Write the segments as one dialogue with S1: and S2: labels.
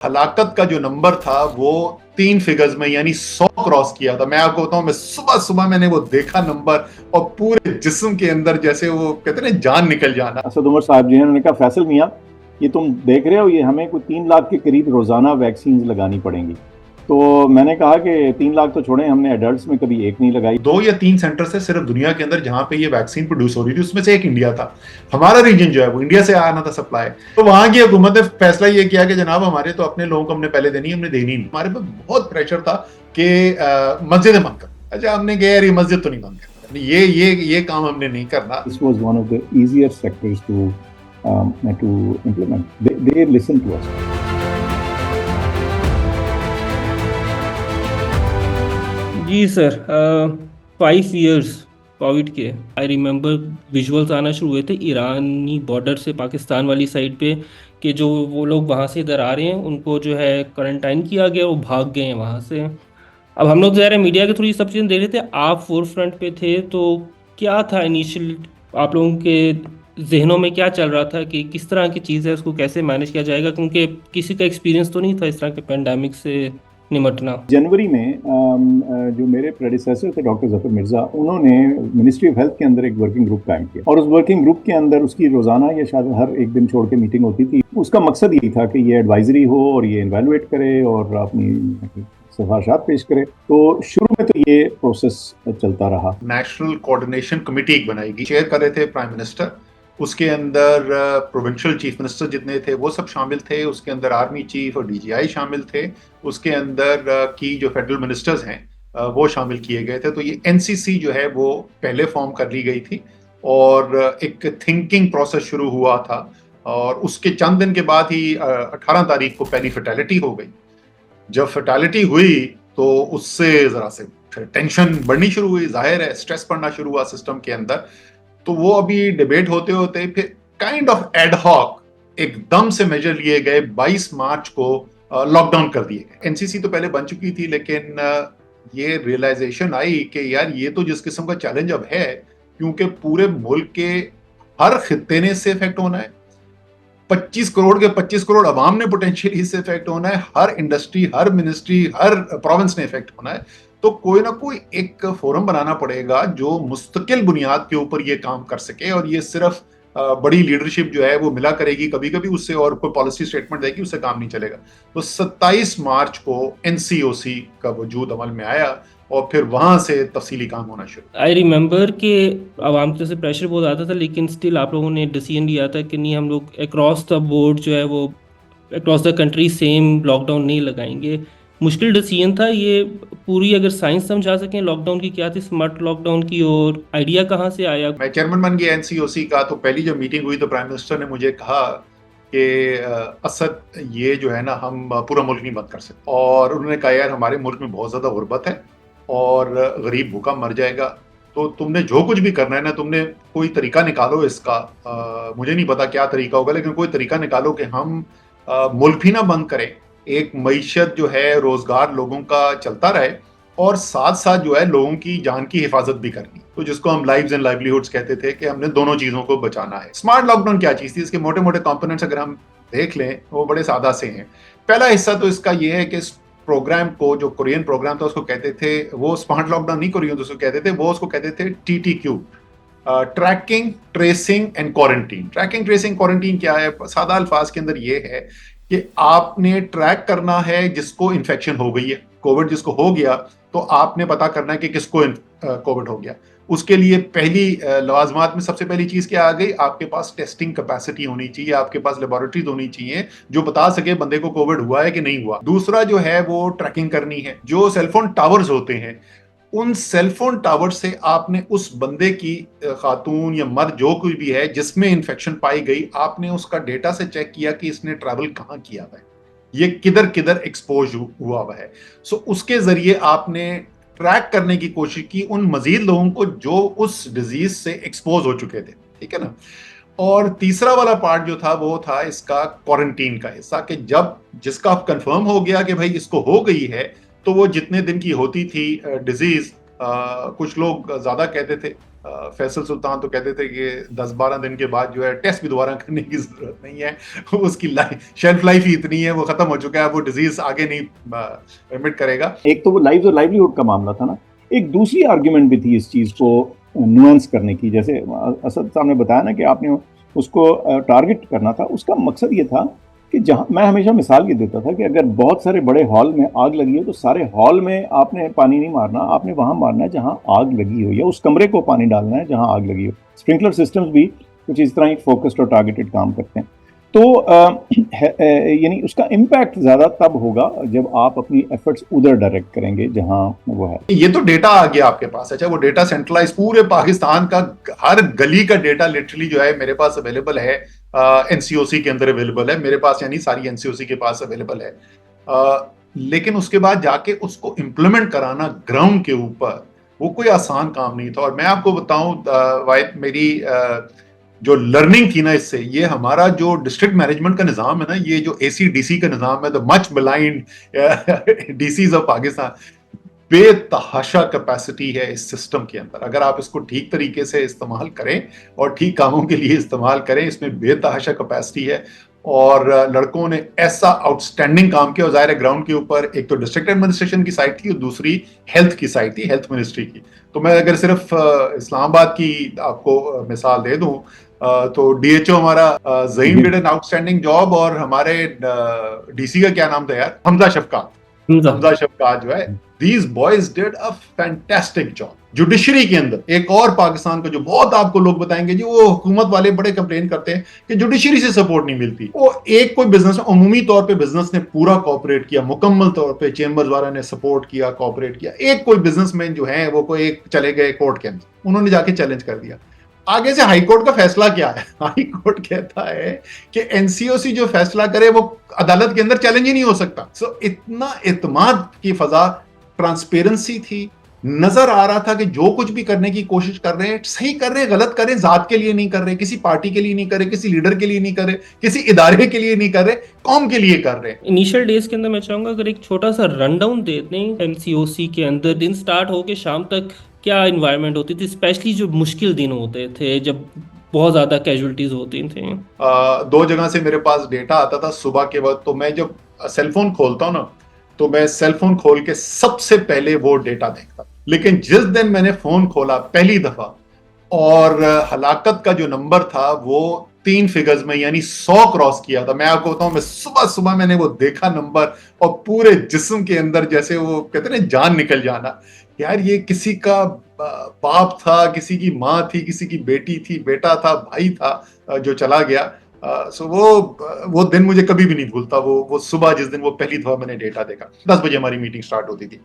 S1: हलाकत का जो नंबर था वो 3 फिगर्स में यानी 100 क्रॉस किया था। मैं आपको बताऊं, मैं सुबह सुबह मैंने वो देखा नंबर और पूरे जिस्म के अंदर जैसे वो कहते हैं ना जान निकल जाना।
S2: असद उमर साहब जी ने उन्होंने कहा, फैसल मियाँ, ये तुम देख रहे हो, ये हमें कोई 3 लाख के करीब रोजाना वैक्सीन लगानी पड़ेंगी। तो मैंने कहा कि 3 लाख तो छोड़ें, हमने एडल्ट में कभी एक नहीं लगाई।
S1: 2 या 3 सेंटर से सिर्फ दुनिया के अंदर जहां पे ये वैक्सीन प्रोड्यूस हो रही थी, उसमें से एक इंडिया था। हमारा रीजन जो है वो इंडिया से आना था सप्लाई। तो वहां की हुकूमत ने फैसला ये किया कि जनाब हमारे तो अपने लोगों को हमने पहले देनी, हमने देनी नहीं। हमारे पे बहुत प्रेशर था कि मस्जिद बंद कर। अच्छा, हमने कहा यार ये मस्जिद तो नहीं बंद करनी, ये काम हमने नहीं करना।
S2: This was one of the easier sectors to implement. They listened to us.
S3: जी सर, 5 years कोविड के आई रिमेम्बर विजुअल्स आना शुरू हुए थे ईरानी बॉर्डर से पाकिस्तान वाली साइड पे, कि जो वो लोग वहाँ से इधर आ रहे हैं उनको जो है क्वारंटाइन किया गया, वो भाग गए हैं वहाँ से। अब हम लोग ज़ाहिर है मीडिया के थ्रू ये सब चीज़ें देख रहे थे, आप फोर फ्रंट पे थे, तो क्या था इनिशियल आप लोगों के जहनों में क्या चल रहा था कि किस तरह की चीज़ है, उसको कैसे मैनेज किया जाएगा, क्योंकि किसी का एक्सपीरियंस तो नहीं था इस तरह के पेंडेमिक से निमटना।
S2: जनवरी में जो मेरे प्रेडिसेसर थे डॉक्टर जफर मिर्जा, उन्होंने मिनिस्ट्री ऑफ हेल्थ के अंदर एक वर्किंग ग्रुप कायम किया, और उस वर्किंग ग्रुप के अंदर उसकी रोजाना या शायद हर एक दिन छोड़ के मीटिंग होती थी। उसका मकसद यही था कि ये एडवाइजरी हो और ये इवेलुएट करे और अपनी सिफारिशात पेश करे। तो शुरू में तो ये प्रोसेस चलता रहा।
S1: नेशनल कोऑर्डिनेशन कमेटी एक बनाएगी, चेयर कर रहे थे प्राइम मिनिस्टर। उसके अंदर प्रोविंशियल चीफ मिनिस्टर जितने थे वो सब शामिल थे, उसके अंदर आर्मी चीफ और डीजीआई शामिल थे, उसके अंदर की जो फेडरल मिनिस्टर्स हैं वो शामिल किए गए थे। तो ये एनसीसी जो है वो पहले फॉर्म कर ली गई थी और एक थिंकिंग प्रोसेस शुरू हुआ था। और उसके चंद दिन के बाद ही 18 तारीख को पहली फैटेलिटी हो गई। जब फैटेलिटी हुई तो उससे जरा से टेंशन बढ़नी शुरू हुई, जाहिर है स्ट्रेस पड़ना शुरू हुआ सिस्टम के अंदर। तो वो अभी डिबेट होते होते फिर काइंड ऑफ एड हॉक एकदम से मेजर लिए गए। 22 मार्च को लॉकडाउन कर दिए गए। एनसीसी तो पहले बन चुकी थी, लेकिन ये रियलाइजेशन आई कि यार ये तो जिस किस्म का चैलेंज अब है, क्योंकि पूरे मुल्क के हर खित्ते ने इससे इफेक्ट होना है, 25 करोड़ के 25 करोड़ अवाम ने पोटेंशियली इससे इफेक्ट होना है, हर इंडस्ट्री, हर मिनिस्ट्री, हर प्रोविंस ने इफेक्ट होना है। तो कोई ना कोई एक फोरम बनाना पड़ेगा जो मुस्तकिल बुनियाद के ऊपर ये काम कर सके, और ये सिर्फ बड़ी लीडरशिप जो है वो मिला करेगी कभी कभी उससे, और कोई पॉलिसी स्टेटमेंट देगी उससे काम नहीं चलेगा। तो 27 मार्च को एनसीओसी का वजूद अमल में आया और फिर वहां से तफसीली काम होना शुरू।
S3: आई रिमेंबर कि आवाम की तरफ से प्रेशर बहुत आता था, लेकिन स्टिल आप लोगों ने डिसीजन लिया था कि नहीं, हम लोग अक्रॉस द बोर्ड जो है वो across the country same lockdown नहीं लगाएंगे। मुश्किल डिसीजन था ये। पूरी अगर साइंस समझा सकें लॉकडाउन की क्या थी, स्मार्ट लॉकडाउन की, और आइडिया कहाँ से आया?
S1: मैं चेयरमैन बन गया एनसीओसी का, तो पहली जब मीटिंग हुई तो प्राइम मिनिस्टर ने मुझे कहा कि असद ये जो है ना हम पूरा मुल्क नहीं बंद कर सकते। और उन्होंने कहा यार हमारे मुल्क में बहुत ज्यादा गुर्बत है और गरीब भूखा मर जाएगा, तो तुमने जो कुछ भी करना है ना, तुमने कोई तरीका निकालो इसका। मुझे नहीं पता क्या तरीका होगा, लेकिन कोई तरीका निकालो कि हम मुल्क भी ना बंद करें, एक मईशत जो है रोजगार लोगों का चलता रहे, और साथ साथ जो है लोगों की जान की हिफाजत भी करनी। तो जिसको हम लाइव्स एंड लाइवलीहुड्स कहते थे कि हमने दोनों चीजों को बचाना है। स्मार्ट लॉकडाउन क्या चीज थी, इसके मोटे मोटे कंपोनेंट्स अगर हम देख लें वो बड़े सादा से हैं। पहला हिस्सा तो इसका ये है कि इस प्रोग्राम को, जो कोरियन प्रोग्राम था उसको कहते थे, वो स्मार्ट लॉकडाउन नहीं कोरियन तो उसको कहते थे, वो उसको कहते थे TTQ, tracking tracing and quarantine. Tracking tracing quarantine क्या है, सादा अल्फाज के अंदर ये है कि आपने ट्रैक करना है जिसको इन्फेक्शन हो गई है, कोविड जिसको हो गया, तो आपने पता करना है कि किसको कोविड हो गया। उसके लिए पहली लवाजमात में सबसे पहली चीज क्या आ गई, आपके पास टेस्टिंग कैपेसिटी होनी चाहिए, आपके पास लेबोरेटरीज होनी चाहिए जो बता सके बंदे को कोविड हुआ है कि नहीं हुआ। दूसरा जो है वो ट्रैकिंग करनी है। जो सेलफोन टावर्स होते हैं, उन सेलफोन टावर से आपने उस बंदे की, खातून या मर्द जो कोई भी है जिसमें इन्फेक्शन पाई गई, आपने उसका डेटा से चेक किया कि इसने ट्रैवल कहाँ किया है, ये किधर किधर एक्सपोज हुआ हुआ है। सो उसके जरिए आपने ट्रैक करने की कोशिश की उन मजीद लोगों को जो उस डिजीज से एक्सपोज हो चुके थे, ठीक है ना। और तीसरा वाला पार्ट जो था वो था इसका क्वारंटीन का हिस्सा, कि जब जिसका कंफर्म हो गया कि भाई इसको हो गई है, तो वो जितने दिन की होती थी डिजीज, कुछ लोग ज्यादा कहते थे, फैसल सुल्तान तो कहते थे कि 10-12 दिन के बाद जो है टेस्ट भी दोबारा करने की जरूरत नहीं है, उसकी शेल्फ लाइफ ही इतनी है, वो खत्म हो चुका है, वो डिजीज आगे नहीं रिमिट करेगा।
S2: एक तो वो लाइफ और लाइवलीहुड का मामला था ना, एक दूसरी आर्ग्यूमेंट भी थी इस चीज को नुआंस करने की, जैसे असद साहब ने बताया ना कि आपने उसको टारगेट करना था। उसका मकसद ये था कि जहां मैं हमेशा मिसाल ये देता था कि अगर बहुत सारे बड़े हॉल में आग लगी हो तो सारे हॉल में आपने पानी नहीं मारना, आपने वहां मारना है जहां आग लगी हो, या उस कमरे को पानी डालना है जहां आग लगी हो। स्प्रिंकलर सिस्टम्स भी कुछ इस तरह ही फोकस्ड और टारगेटेड काम करते हैं। तो यानी उसका इम्पैक्ट ज्यादा तब होगा जब आप अपनी एफर्ट्स उधर डायरेक्ट करेंगे जहां वो है।
S1: ये तो डेटा आ गया आपके पास, अच्छा वो डेटा सेंट्रलाइज पूरे पाकिस्तान का, हर गली का डेटा लिटरली जो है मेरे पास अवेलेबल है, एनसीओसी के अंदर अवेलेबल है मेरे पास, यानी सारी एनसीओसी के पास अवेलेबल है। लेकिन उसके बाद जाके उसको इम्प्लीमेंट कराना ग्राउंड के ऊपर, वो कोई आसान काम नहीं था। और मैं आपको बताऊं वाहिद, मेरी जो लर्निंग थी ना इससे, ये हमारा जो डिस्ट्रिक्ट मैनेजमेंट का निजाम है ना, ये जो एसीडीसी का निजाम है, the much maligned DCs of Pakistan, बेतहाशा कैपेसिटी है इस सिस्टम के अंदर। अगर आप इसको ठीक तरीके से इस्तेमाल करें और ठीक कामों के लिए इस्तेमाल करें, इसमें बेतहाशा कैपेसिटी है। और लड़कों ने ऐसा आउटस्टैंडिंग काम किया। और जाहिर है ग्राउंड के ऊपर एक तो डिस्ट्रिक्ट एडमिनिस्ट्रेशन की साइड थी और दूसरी हेल्थ की साइड थी, हेल्थ मिनिस्ट्री की। तो मैं अगर सिर्फ इस्लामाबाद की आपको मिसाल दे दूं, तो डीएचओ हमारा ज़हीम डिड एन आउटस्टैंडिंग जॉब, और हमारे डीसी का क्या नाम था यार, हमजा शफकात जो है, these boys did a fantastic job। Judiciary के अंदर एक और पाकिस्तान का जो बहुत आपको लोग बताएंगे जी, वो हुकूमत वाले बड़े कंप्लेन करते हैं कि जुडिशरी से सपोर्ट नहीं मिलती। वो एक कोई बिजनेस, अमूमी तौर पे बिजनेस ने पूरा कोऑपरेट किया, मुकम्मल तौर पे चेंबर्स वाला ने सपोर्ट किया, कोऑपरेट किया। एक कोई बिजनेसमैन जो है वो कोई एक चले गए कोर्ट के अंदर, उन्होंने जाके चैलेंज कर दिया। आगे से हाई कोर्ट का फैसला क्या है? हाई कोर्ट कहता है कि एनसीओसी जो फैसला करे वो अदालत के अंदर चैलेंज ही नहीं हो सकता। सो इतना इत्मीनान की फजा, ट्रांसपेरेंसी थी, नजर आ रहा था कि जो कुछ भी करने की कोशिश कर रहे हैं सही कर रहे हैं, गलत कर रहे हैं, जात के लिए नहीं कर रहे, किसी पार्टी के लिए नहीं कर रहे, किसी लीडर के लिए नहीं कर रहे, किसी इदारे के लिए नहीं कर रहे, कौम के लिए कर रहे हैं।
S3: इनिशियल डेज के अंदर मैं चाहूंगा अगर एक छोटा सा रन डाउन दे दें एनसीओसी के अंदर, दिन स्टार्ट होके शाम तक क्या इन्वायरमेंट होती थी, स्पेशली जो मुश्किल दिन होते थे जब बहुत ज्यादा कैजुअलिटीज होती थी।
S1: दो जगह से मेरे पास डेटा आता था सुबह के वक्त। तो मैं जब सेलफोन खोलता हूँ ना, तो मैं सेलफोन खोल के सबसे पहले वो डेटा देखता। लेकिन जिस दिन मैंने फोन खोला पहली दफा, और हलाकत का जो नंबर था वो 3 फिगर्स में, यानी 100 क्रॉस किया था। मैं आपको बताऊं, मैं सुबह सुबह मैंने वो देखा नंबर, और पूरे जिस्म के अंदर जैसे वो कहते हैं जान निकल जाना। यार ये किसी का बाप था, किसी की माँ थी, किसी की बेटी थी, बेटा था, भाई था जो चला गया। सो वो दिन मुझे कभी भी नहीं भूलता। वो सुबह जिस दिन वो पहली दफा मैंने डेटा देखा, 10 बजे हमारी मीटिंग स्टार्ट होती थी।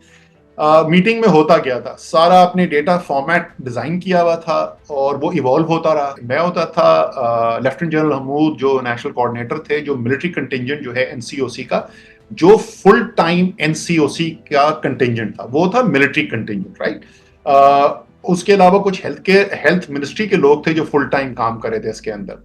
S1: मीटिंग में होता क्या था, सारा अपने डेटा फॉर्मेट डिजाइन किया हुआ था और वो इवॉल्व होता रहा। मैं होता था लेफ्टिनेंट जनरल हमूद, जो नेशनल कोऑर्डिनेटर थे, जो मिलिट्री कंटिंजेंट जो है एनसीओसी का, जो फुल टाइम एनसीओसी का कंटिंजेंट था, वो था मिलिट्री कंटिंजेंट, राइट। उसके अलावा कुछ हेल्थ मिनिस्ट्री के लोग थे जो फुल टाइम काम कर रहे थे इसके अंदर।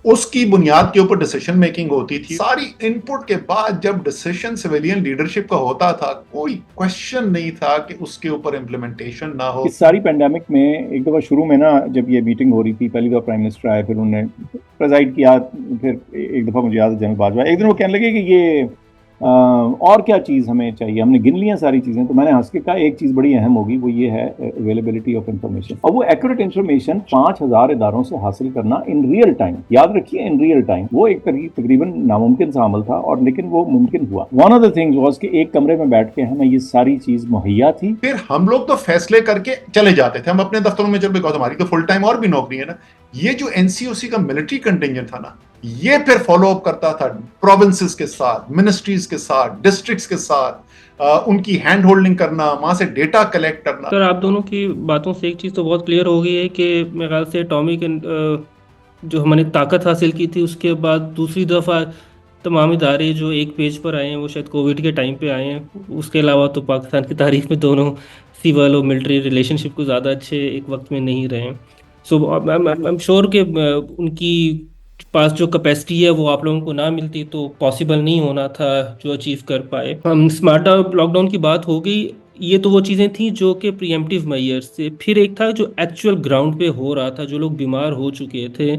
S1: उसकी बुनियाद के ऊपर डिसीजन मेकिंग होती थी। सारी इनपुट के बाद जब डिसीजन सिविलियन लीडरशिप का होता था, कोई क्वेश्चन नहीं था कि उसके ऊपर इम्प्लीमेंटेशन ना हो।
S2: इस सारी पेंडेमिक में एक दफा शुरू में ना, जब ये मीटिंग हो रही थी, पहली दफा प्राइम मिनिस्टर आए, फिर उन्होंने प्रेजाइड किया, फिर एक दफा मुझे याद है जनरल बाजवा, एक दिन वो कहने लगे कि ये और क्या चीज़ हमें चाहिए। हमने गिन लिया सारी चीज़ें, तो मैंने हंस के कहा एक चीज़ बड़ी अहम होगी, वो ये है अवेलेबिलिटी ऑफ इंफॉर्मेशन। और वो एक्यूरेट इंफॉर्मेशन 5000 इदारों से हासिल करना इन रियल टाइम, याद रखिए इन रियल टाइम। वो एक तकरीबन नामुमकिन सा अमल था, और लेकिन वो मुमकिन हुआ। One of the things was कि एक कमरे में बैठ के हमें ये सारी चीज़ मुहैया थी।
S1: फिर हम लोग तो फैसले करके चले जाते थे, हम अपने दफ्तरों में, चल बिकॉज हमारी तो फुल टाइम और भी नौकरी है ना। ये जो एनसीओसी का मिलिट्री कंटिंजेंट था ना, ये फिर फॉलो अप करता था प्रोविंसेस के साथ, मिनिस्ट्रीज के साथ, डिस्ट्रिक्ट्स के साथ, उनकी हैंड होल्डिंग करना, वहां से डेटा कलेक्ट करना।
S3: सर, आप दोनों की बातों से एक चीज़ तो बहुत क्लियर हो गई है कि मेरे ख्याल से एटॉमिक जो हमने ताकत हासिल की थी, उसके बाद दूसरी दफ़ा तमाम इदारे जो एक पेज पर आए हैं वो शायद कोविड के टाइम पे आए हैं। उसके अलावा तो पाकिस्तान की तारीख में दोनों सिविल और मिलिट्री रिलेशनशिप को ज़्यादा अच्छे एक वक्त में नहीं रहे। सो आई एम श्योर कि उनकी पास जो कैपेसिटी है वो आप लोगों को ना मिलती तो पॉसिबल नहीं होना था जो अचीव कर पाए। हम स्मार्ट लॉकडाउन की बात हो गई, ये तो वो चीज़ें थी जो कि प्रीएम्प्टिव मेजर्स थे। फिर एक था जो एक्चुअल ग्राउंड पे हो रहा था, जो लोग बीमार हो चुके थे।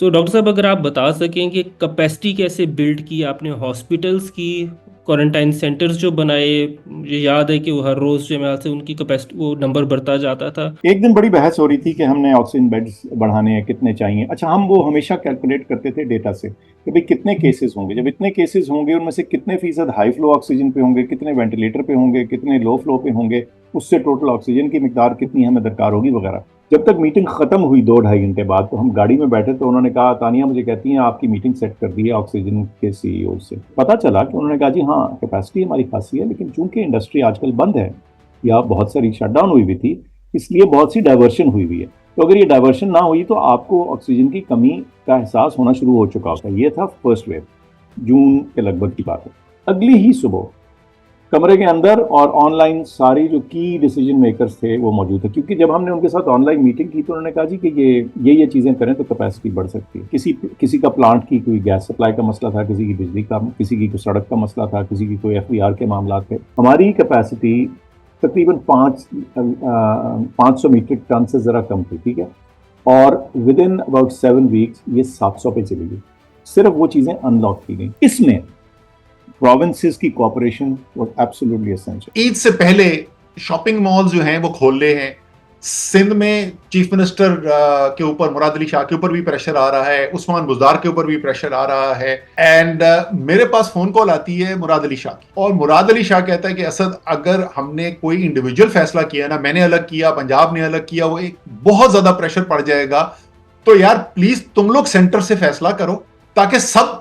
S3: सो डॉक्टर साहब, अगर आप बता सकें कि कैपेसिटी कैसे बिल्ड की आपने हॉस्पिटल्स की, क्वारंटाइन सेंटर्स जो बनाए। मुझे याद है कि वो हर रोज़ जो है से उनकी कैपेसिटी वो नंबर बढ़ता जाता था।
S2: एक दिन बड़ी बहस हो रही थी कि हमने ऑक्सीजन बेड्स बढ़ाने हैं, कितने चाहिए। अच्छा, हम वो हमेशा कैलकुलेट करते थे डेटा से कि भाई कितने केसेस होंगे, जब इतने केसेस होंगे उनमें से कितने फीसद हाई फ्लो ऑक्सीजन पे होंगे, कितने वेंटिलेटर पे होंगे, कितने लो फ्लो पे होंगे, उससे टोटल ऑक्सीजन की मिकदार कितनी हमें दरकार होगी वगैरह। जब तक मीटिंग खत्म हुई 2-2.5 घंटे बाद, तो हम गाड़ी में बैठे तो उन्होंने कहा, तानिया मुझे कहती हैं आपकी मीटिंग सेट कर दी है ऑक्सीजन के सीईओ से। पता चला कि उन्होंने कहा जी हाँ, कैपेसिटी हमारी खासी है, लेकिन चूंकि इंडस्ट्री आजकल बंद है या बहुत सारी शटडाउन हुई हुई थी, इसलिए बहुत सी डाइवर्शन हुई हुई है। तो अगर ये डाइवर्शन ना हुई तो आपको ऑक्सीजन की कमी का एहसास होना शुरू हो चुका होता। ये था फर्स्ट वेव, जून के लगभग की बात है। अगली ही सुबह कमरे के अंदर और ऑनलाइन सारी जो की डिसीजन मेकर्स थे वो मौजूद थे, क्योंकि जब हमने उनके साथ ऑनलाइन मीटिंग की तो उन्होंने कहा जी कि ये चीज़ें करें तो कैपेसिटी बढ़ सकती है। किसी का प्लांट की कोई गैस सप्लाई का मसला था, किसी की बिजली का, किसी की कोई सड़क का मसला था, किसी की कोई FBR के मामला थे। हमारी कैपेसिटी तकरीबन 500 मीट्रिक टन से ज़रा कम थी, ठीक है, और विद इन अबाउट 7 वीक्स ये 700 पे चली गई। सिर्फ वो चीज़ें अनलॉक की गई। इसमें प्रोविंसेस की cooperation was absolutely essential.
S1: Eid से पहले शॉपिंग मॉल जो हैं वो खोल रहे हैं। सिंध में चीफ मिनिस्टर के ऊपर, मुराद अली शाह के ऊपर भी प्रेशर आ रहा है, उस्मान बुज़दार के ऊपर भी प्रेशर आ रहा है। एंड मेरे पास फोन कॉल आती है मुराद अली शाह की, और मुराद अली शाह कहता है कि असद, अगर हमने कोई इंडिविजुअल फैसला किया ना, मैंने अलग किया, पंजाब ने अलग किया, वो एक बहुत ज्यादा प्रेशर पड़ जाएगा। तो यार प्लीज तुम लोग सेंटर से फैसला करो ताकि सब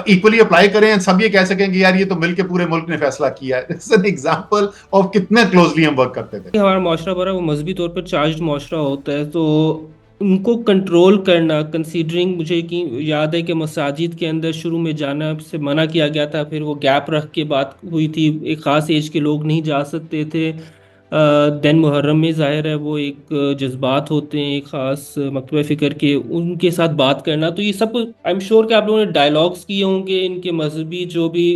S1: इक्वली अप्लाई करें, सब ये कह सकें कि यार ये तो मिलके पूरे मुल्क ने फैसला किया है। इट्स एन एग्जांपल ऑफ कितने क्लोजली हम वर्क करते थे।
S3: हमारा माशरा बड़ा वो मजहबी तौर पर चार्ज माशरा होता है, तो उनको कंट्रोल करना, कंसीडरिंग, मुझे कि याद है कि मसाजिद के अंदर शुरू में जाना से मना किया गया था, फिर वो गैप रख के बात हुई थी, एक ख़ास एज के लोग नहीं जा सकते थे। दिन मुहर्रम में ज़ाहिर है वो एक जज्बात होते हैं, एक ख़ास मकतबा फ़िक्र के, उनके साथ बात करना, तो ये सब आई एम श्योर कि आप लोगों ने डायलॉग्स किए होंगे, इनके मजहबी जो भी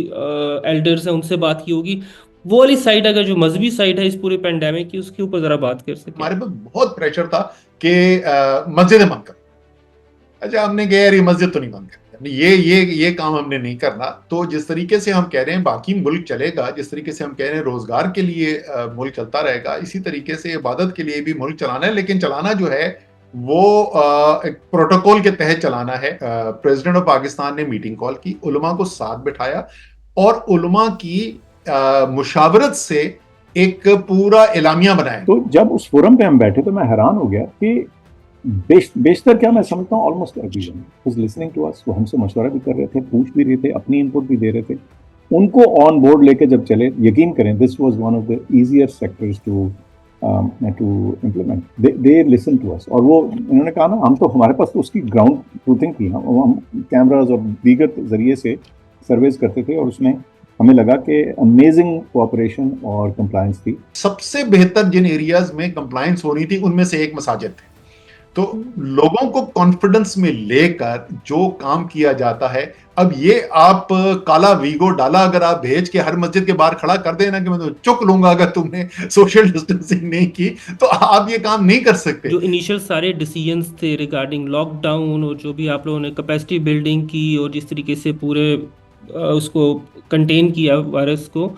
S3: एल्डर्स हैं उनसे बात की होगी। वो वाली साइड, अगर जो मजहबी साइड है इस पूरे पेंडेमिक की, उसके ऊपर ज़रा बात कर सकें।
S1: हमारे पे बहुत प्रेशर था कि मस्जिदें बंद करो। अच्छा, हमने कहा यार ये मस्जिद तो नहीं बंद करनी, ये काम हमने नहीं करना। तो जिस तरीके से हम कह रहे हैं बाकी मुल्क चलेगा, जिस तरीके से हम कह रहे हैं रोजगार के लिए मुल्क चलता रहेगा, इसी तरीके से इबादत के लिए भी मुल्क चलाना है। लेकिन चलाना जो है वो एक प्रोटोकॉल के तहत चलाना है। प्रेसिडेंट ऑफ पाकिस्तान ने मीटिंग कॉल की, उलमा को साथ बिठाया और उलमा की मुशावरत से एक पूरा एलामिया बनाया।
S2: तो जब उस फोरम पे हम बैठे तो मैं हैरान हो गया कि बेशतर क्या, मैं समझता हूँ almost everyone was listening to us. वो हमसे मशवरा भी कर रहे थे, पूछ भी रहे थे, अपनी इनपुट भी दे रहे थे। उनको ऑन बोर्ड लेके जब चले, यकीन करें this was one of the easier sectors to implement. They listen to us. और वो उन्होंने कहा ना, हम तो, हमारे पास तो उसकी ग्राउंड ट्रूथिंग थी, हम कैमराज और दीगर जरिए से सर्वेज करते थे, और उसमें हमें लगा कि अमेजिंग कोऑपरेशन और कंप्लायंस थी।
S1: सबसे बेहतर जिन एरियाज में कंप्लायंस होनी थी उनमें से एक मसाजिद थे। तो लोगों को कॉन्फिडेंस में लेकर जो काम किया जाता है, अब ये आप काला वीगो डाला अगर आप भेज के हर मस्जिद के बाहर खड़ा कर देना कि मैं तो चुक लूंगा अगर तुमने सोशल डिस्टेंसिंग नहीं की, तो आप ये काम नहीं कर सकते।
S3: जो इनिशियल सारे डिसीजंस थे रिगार्डिंग लॉकडाउन, और जो भी आप लोगों ने कैपेसिटी बिल्डिंग की और जिस तरीके से पूरे उसको कंटेन किया वायरस को,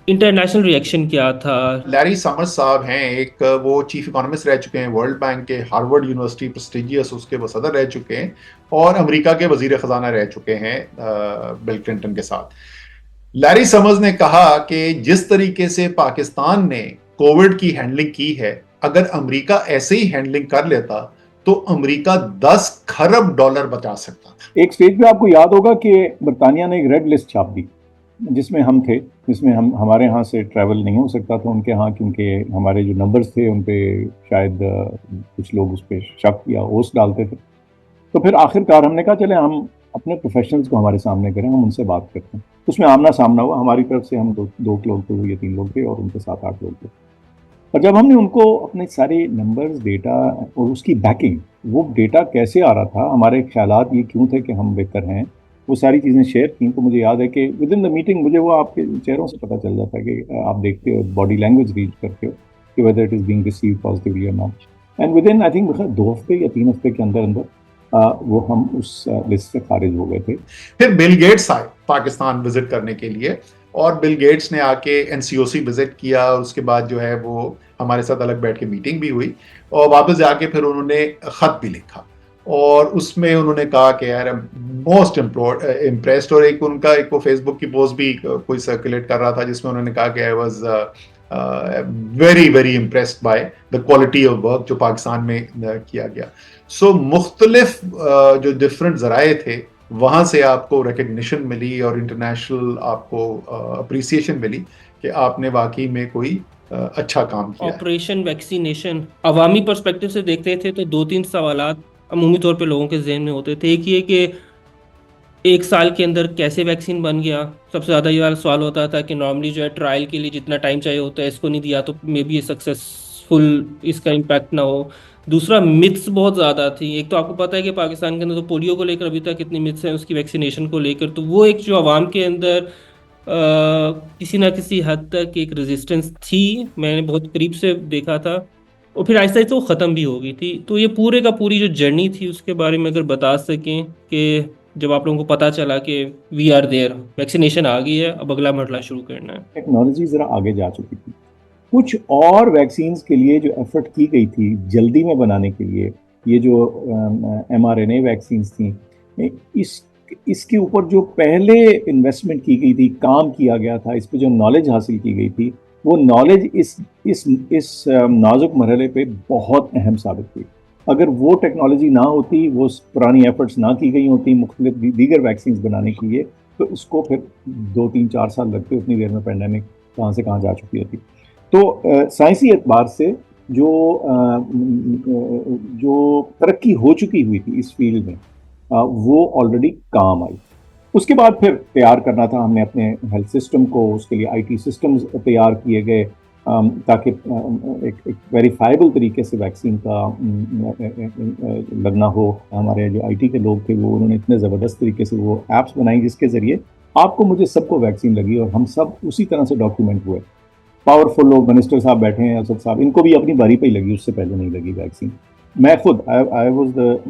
S3: इंटरनेशनल रिएक्शन क्या था?
S1: लैरी समर्स साहब हैं एक, वो चीफ इकोनॉमिस्ट रह चुके हैं वर्ल्ड बैंक के, हार्वर्ड यूनिवर्सिटी प्रेस्टिजियस उसके वो सदर रह चुके हैं, और अमेरिका के वजीर खजाना रह चुके हैं बिल क्लिंटन के साथ। लैरी समर्स ने कहा कि जिस तरीके से पाकिस्तान ने कोविड की हैंडलिंग की है, अगर अमेरिका ऐसे ही हैंडलिंग कर लेता तो अमेरिका 10 खरब डॉलर बचा सकता था।
S2: एक स्टेज पे आपको याद होगा कि बरतानिया ने एक रेड लिस्ट छाप दी, जिसमें हम थे, जिसमें हमारे यहाँ से ट्रैवल नहीं हो सकता था उनके यहाँ, क्योंकि हमारे जो नंबर्स थे उन पे शायद कुछ लोग उस पर शक या ओस डालते थे। तो फिर आखिरकार हमने कहा चले हम अपने प्रोफेशनल्स को हमारे सामने करें, हम उनसे बात करते हैं। उसमें आमना सामना हुआ, हमारी तरफ से हम दो लोग थे या 3 लोग थे, और उनके 7-8 लोग थे। और जब हमने उनको अपने सारे नंबर्स, डेटा और उसकी बैकिंग, वो डेटा कैसे आ रहा था, हमारे ख्यालात ये क्यों थे कि हम बेहतर हैं, वो सारी चीज़ें शेयर की। तो मुझे याद है कि विद इन द मीटिंग मुझे वो आपके चेहरों से पता चल जाता है कि आप देखते हो, बॉडी लैंग्वेज रीड करते हो कि whether it is being received positively और not. And within I think 2 हफ्ते या 3 हफ्ते के अंदर अंदर वो हम उस लिस्ट से खारिज हो गए थे।
S1: फिर बिल गेट्स आए पाकिस्तान विजिट करने के लिए, और बिल गेट्स ने आके एनसीओसी विजिट किया, और उसके बाद जो है वो हमारे साथ अलग बैठ के मीटिंग भी हुई, और वापस जाके फिर उन्होंने खत भी लिखा, और उसमें उन्होंने कहा कि यार मोस्ट इम्प्रेस्ड, और एक वो फेसबुक की पोस्ट भी कोई सर्कुलेट कर रहा था जिसमें उन्होंने कहा कि I was very very impressed by the quality of work जो पाकिस्तान में किया गया। सो मुख्तलिफ जो डिफरेंट जराए थे, वहां से आपको रिकग्निशन मिली और इंटरनेशनल आपको अप्रिसिएशन मिली कि आपने वाकई में कोई अच्छा काम किया है।
S3: ऑपरेशन वैक्सीनेशन अवामी पर्सपेक्टिव से देखते थे तो 2-3 सवालात अमूमी तौर पे लोगों के जहन में होते थे। एक ये कि 1 साल के अंदर कैसे वैक्सीन बन गया। सबसे ज़्यादा ये वाला सवाल होता था कि नॉर्मली जो है ट्रायल के लिए जितना टाइम चाहिए होता है इसको नहीं दिया तो मे बी ये सक्सेसफुल इसका इम्पैक्ट ना हो। दूसरा, मिथ्स बहुत ज़्यादा थी। एक तो आपको पता है कि पाकिस्तान के अंदर तो पोलियो को लेकर अभी तक कितनी मिथ्स हैं उसकी वैक्सीनेशन को लेकर, तो वो एक जो आवाम के अंदर किसी ना किसी हद तक एक रेजिस्टेंस थी, मैंने बहुत करीब से देखा था, और फिर आहिस्ता आहिस्ता वो ख़त्म भी हो गई थी। तो ये पूरे का पूरी जो जर्नी थी उसके बारे में अगर बता सकें कि जब आप लोगों को पता चला कि वी आर देयर, वैक्सीनेशन आ गई है, अब अगला मरला शुरू करना है।
S2: टेक्नोलॉजी ज़रा आगे जा चुकी थी। कुछ और वैक्सीन्स के लिए जो एफर्ट की गई थी जल्दी में बनाने के लिए, ये जो mRNA वैक्सीन्स थी, इस इसके ऊपर जो पहले इन्वेस्टमेंट की गई थी, काम किया गया था, इस पे जो नॉलेज हासिल की गई थी, वो नॉलेज इस नाजुक मरहले पे बहुत अहम साबित हुई। अगर वो टेक्नोलॉजी ना होती, वो पुरानी एफर्ट्स ना की गई होती मुख्तलिफ दीगर वैक्सीन्स बनाने के लिए, तो इसको फिर 2-3-4 साल लगते, उतनी देर में पेंडेमिक कहाँ से कहाँ जा चुकी होती। तो साइंसी एतबार से जो तरक्की हो चुकी हुई थी इस फील्ड में, वो ऑलरेडी काम आई। उसके बाद फिर तैयार करना था हमने अपने हेल्थ सिस्टम को, उसके लिए आईटी सिस्टम्स तैयार किए गए ताकि एक वेरीफाइबल तरीके से वैक्सीन का लगना हो। हमारे जो आईटी के लोग थे वो उन्होंने इतने ज़बरदस्त तरीके से वो ऐप्स बनाई जिसके ज़रिए आपको मुझे सबको वैक्सीन लगी, और हम सब उसी तरह से डॉक्यूमेंट हुए। पावरफुल लोग, मिनिस्टर साहब बैठे हैं, असद साहब, इनको भी अपनी बारी पे ही लगी, उससे पहले नहीं लगी वैक्सीन। मैं खुद I was the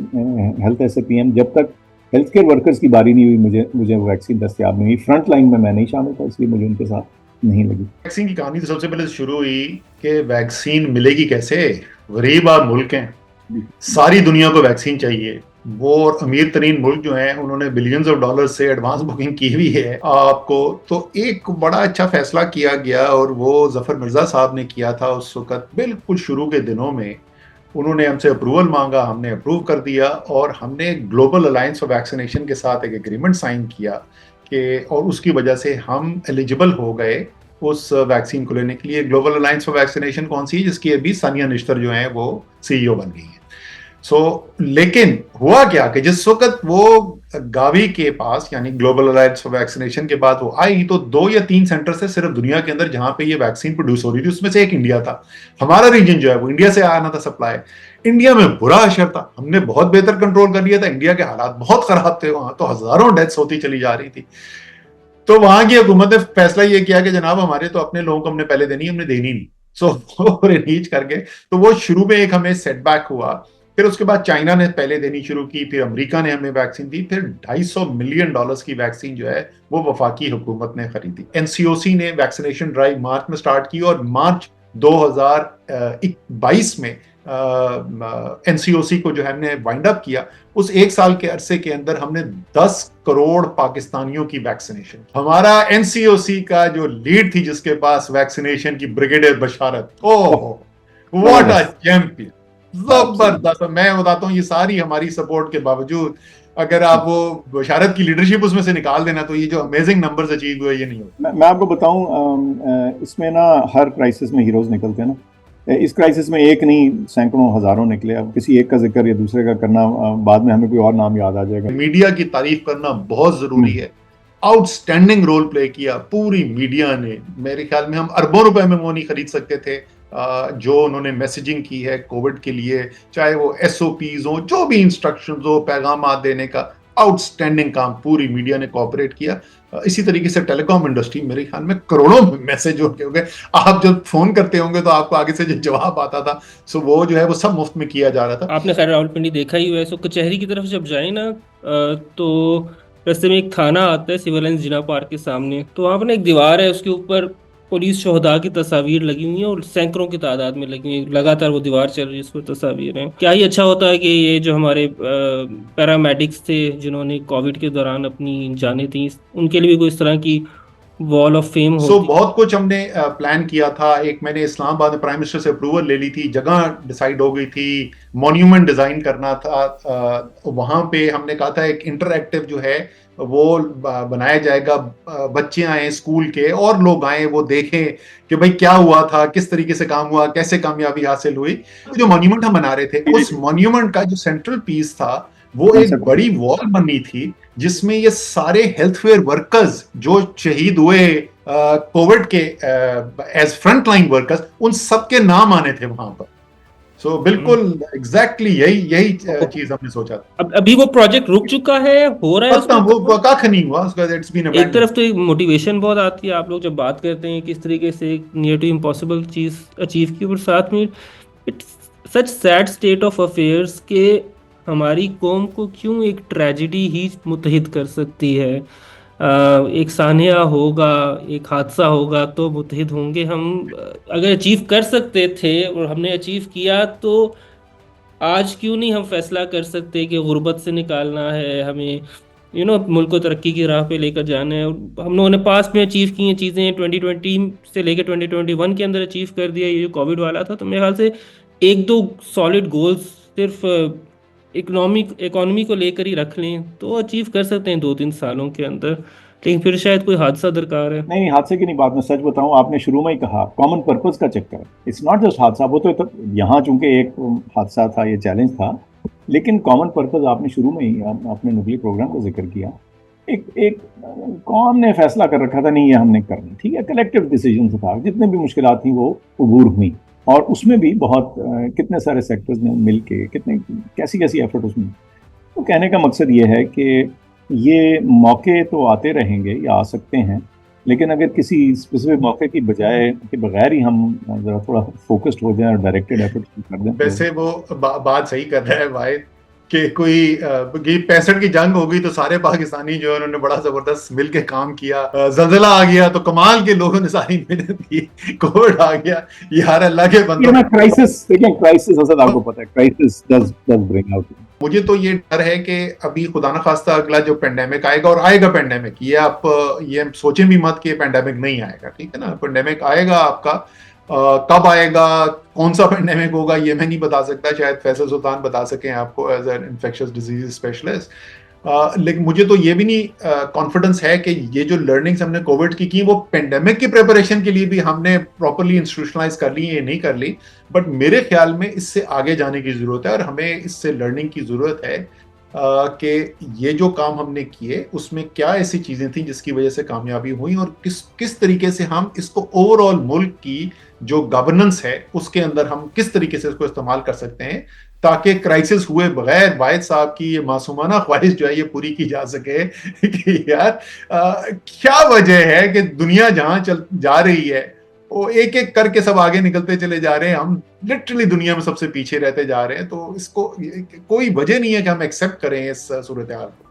S2: health SAPM, जब तक हेल्थ केयर वर्कर्स की बारी नहीं हुई मुझे वैक्सीन दस्तयाब नहीं हुई। फ्रंट लाइन में मैं नहीं शामिल था, इसलिए मुझे उनके साथ नहीं लगी।
S1: वैक्सीन की कहानी तो सबसे पहले शुरू हुई कि वैक्सीन मिलेगी कैसे, गरीब आप मुल्क हैं, सारी दुनिया को वैक्सीन चाहिए। वो अमीर तरीन मुल्क जो है उन्होंने बिलियंस ऑफ डॉलर से एडवांस बुकिंग की हुई है आपको। तो एक बड़ा अच्छा फैसला किया गया, और वो जफर मिर्जा साहब ने किया था उस वक्त बिल्कुल शुरू के दिनों में। उन्होंने हमसे अप्रूवल मांगा, हमने अप्रूव कर दिया, और हमने ग्लोबल अलायंस फॉर वैक्सीनेशन के साथ एक एग्रीमेंट साइन किया कि, और उसकी वजह से हम एलिजिबल हो गए उस वैक्सीन को लेने के लिए। ग्लोबल अलायंस फॉर वैक्सीनेशन कौन सी है, जिसकी अभी सानिया निश्तर जो है वो CEO बन गई है। लेकिन हुआ क्या कि जिस वक्त वो गावी के पास, यानी ग्लोबल अलायंस फॉर वैक्सीनेशन के बाद वो आई, तो 2 या 3 सेंटर से सिर्फ दुनिया के अंदर जहां पे ये वैक्सीन प्रोड्यूस हो रही थी, उसमें से एक इंडिया था। हमारा रीजन जो है वो इंडिया से आना था सप्लाई। इंडिया में बुरा असर था, हमने बहुत बेहतर कंट्रोल कर लिया था, इंडिया के हालात बहुत खराब थे, वहां तो हजारों डेथ्स होती चली जा रही थी। तो वहां की हुकूमत ने फैसला ये किया कि जनाब हमारे तो अपने लोगों को हमने पहले देनी, हमने देनी नहीं। वो रीच करके, तो वो शुरू में एक हमें सेटबैक हुआ। फिर उसके बाद चाइना ने पहले देनी शुरू की, फिर अमेरिका ने हमें वैक्सीन दी, फिर $250 मिलियन की वैक्सीन जो है वो वफाकी हुकूमत ने खरीदी। एनसीओसी ने वैक्सीनेशन ड्राइव मार्च में स्टार्ट की, और मार्च 2022 में एनसीओसी को जो है हमने वाइंड अप किया। उस 1 साल के अरसे के अंदर हमने 10 करोड़ पाकिस्तानियों की वैक्सीनेशन। हमारा एनसीओसी का जो लीड थी जिसके पास वैक्सीनेशन की, brigadier Basharat, oh what a champion, जबरदस्त। मैं बताता हूँ, ये सारी हमारी सपोर्ट के बावजूद अगर आप वो बशारत की लीडरशिप उसमें से निकाल देना, तो ये जो अमेजिंग नंबर्स अचीव हुए ये नहीं होता।
S2: मैं आपको बताऊं, इसमें ना हर क्राइसिस में हीरोज निकलते हैं ना। इस क्राइसिस में एक नहीं, सैकड़ों हजारों निकले। अब किसी एक का जिक्र या दूसरे का करना, बाद में हमें कोई और नाम याद आ जाएगा।
S1: मीडिया की तारीफ करना बहुत जरूरी है। आउटस्टैंडिंग रोल प्ले किया पूरी मीडिया ने। मेरे ख्याल में हम अरबों रुपए में वो नहीं खरीद सकते थे जो उन्होंने मैसेजिंग की है कोविड के लिए, चाहे वो SOPs हो, जो भी इंस्ट्रक्शंस हो, पैगाम देने का, आउटस्टैंडिंग काम, पूरी मीडिया ने कोऑपरेट किया। इसी तरीके से टेलीकॉम इंडस्ट्री, मेरे ख्याल में करोड़ों मैसेज हो गए, आप जब फोन करते होंगे तो आपको आगे से जो जवाब आता था, सो वो जो है वो सब मुफ्त में किया जा रहा था।
S3: आपने खैर रावलपिंडी देखा ही हुआ है, सो कचहरी की तरफ जब जाए ना तो रास्ते में एक थाना आता है, सिविल लाइंस जिना पार्क के सामने, तो वहाँ पर ना एक दीवार है, उसके ऊपर पुलिस शोहदा की तस्वीर लगी हुई है और सैकड़ों की तादाद में लगी हुई है, लगातार वो दीवार चल रही है, उस पर तस्वीर है। क्या ही अच्छा होता है कि ये जो हमारे पैरामेडिक्स थे जिन्होंने कोविड के दौरान अपनी जानें दी, उनके लिए भी कोई इस तरह की वॉल ऑफ फेम होती।
S1: बहुत कुछ हमने प्लान किया था। एक मैंने इस्लामाबाद में प्राइम मिनिस्टर से अप्रूवल ले ली थी, जगह डिसाइड हो गई थी, मॉन्यूमेंट डिजाइन करना था। वहां पे हमने कहा था एक इंटरएक्टिव जो है वो बनाया जाएगा, बच्चे आए स्कूल के और लोग आए, वो देखें कि भाई क्या हुआ था, किस तरीके से काम हुआ, कैसे कामयाबी हासिल हुई। जो मॉन्यूमेंट हम बना रहे थे, उस मॉन्यूमेंट का जो सेंट्रल पीस था वो एक बड़ी वॉल बननी थी, जिसमें ये सारे हेल्थवेयर वर्कर्स जो शहीद हुए कोविड के एज फ्रंट लाइन वर्कर्स, उन सबके नाम आने थे वहां पर। सो बिल्कुल एग्जैक्टली यही चीज हमने सोचा था।
S3: अब अभी वो प्रोजेक्ट रुक चुका है, हो रहा है
S1: पता वो कख नहीं हुआ उसका, इट्स बीन
S3: एक तरफ तो एक मोटिवेशन बहुत आती है, आप लोग जब बात करते हैं किस तरीके से एक नियर टू इम्पॉसिबल चीज अचीव की, और साथ में it's such sad state of affairs के हमारी कौम को क्यों एक ट्रेजिडी ही मुत्तहिद कर सकती है। एक सानिया होगा, एक हादसा होगा तो मुत्तहिद होंगे हम। अगर अचीव कर सकते थे और हमने अचीव किया, तो आज क्यों नहीं हम फैसला कर सकते कि गुर्बत से निकालना है हमें, मुल्क को तरक्की की राह पे लेकर जाना है। और हम लोगों ने पास में अचीव की हैं चीज़ें, 2020 से लेकर 2021 के अंदर अचीव कर दिया। ये जो कोविड वाला था, तो मेरे ख्याल से एक दो सॉलिड गोल्स सिर्फ इकोनॉमी को लेकर ही रख लें तो अचीव कर सकते हैं 2-3 सालों के अंदर, लेकिन फिर शायद कोई हादसा दरकार है।
S2: नहीं, हादसे की नहीं बात, मैं सच बताऊं, आपने शुरू में ही कहा कॉमन पर्पस का चक्कर है। इट्स नॉट जस्ट हादसा, वो तो यहाँ चूंकि एक हादसा था, ये चैलेंज था, लेकिन कॉमन पर्पस आपने शुरू में ही आपने नुक्लियर प्रोग्राम का जिक्र किया। एक कौम ने फैसला कर रखा था, नहीं ये हमने करना, ठीक है, कलेक्टिव डिसीजन था, जितने भी मुश्किलात थी वो अबूर हुई, और उसमें भी बहुत कितने सारे सेक्टर्स ने मिल के कितने कैसी कैसी एफर्ट उसमें। तो कहने का मकसद ये है कि ये मौके तो आते रहेंगे या आ सकते हैं, लेकिन अगर किसी स्पेसिफिक मौके की बजाय के बगैर ही हम जरा थोड़ा फोकस्ड हो जाए और डायरेक्टेड एफर्ट कर दें।
S1: वैसे वो बात सही कर रहा है भाई कि कोई 65 की जंग हो गई तो सारे पाकिस्तानी जो है उन्होंने बड़ा जबरदस्त मिलके काम किया। जलजला आ गया तो कमाल के लोगों ने सारी मेहनत की, कोविड आ गया, यार अल्लाह के बंदे।
S2: क्राइसिस, देखिए क्राइसिस असद आपको पता है, क्राइसिस डज ब्रिंग आउट।
S1: मुझे तो ये डर है कि अभी खुदा न खास्ता अगला जो पेंडेमिक आएगा, और आएगा पेंडेमिक, ये आप ये सोचें भी मत कि पेंडेमिक नहीं आएगा, ठीक है ना, पेंडेमिक आएगा आपका। कब आएगा, कौन सा पेंडेमिक होगा, ये मैं नहीं बता सकता, शायद फैसल सुल्तान बता सकें आपको as an infectious disease specialist. लेकिन मुझे तो ये भी नहीं कॉन्फिडेंस है कि ये जो लर्निंग्स हमने कोविड की वो पेंडेमिक की प्रिपरेशन के लिए भी हमने प्रॉपर्ली इंस्टीट्यूशनलाइज कर ली, ये नहीं कर ली। बट मेरे ख्याल में इससे आगे जाने की जरूरत है, और हमें इससे लर्निंग की जरूरत है कि ये जो काम हमने किए उसमें क्या ऐसी चीजें थी जिसकी वजह से कामयाबी हुई, और किस तरीके से हम इसको ओवरऑल मुल्क की जो गवर्नेंस है उसके अंदर हम किस तरीके से इसको इस्तेमाल कर सकते हैं, ताकि क्राइसिस हुए बगैर वाहिद साहब की ये मासूमाना ख्वाहिश जो है ये पूरी की जा सके कि यार क्या वजह है कि दुनिया जहां चल जा रही है वो एक एक करके सब आगे निकलते चले जा रहे हैं, हम लिटरली दुनिया में सबसे पीछे रहते जा रहे हैं। तो इसको कोई वजह नहीं है कि हम एक्सेप्ट करें इस सूरत हाल को।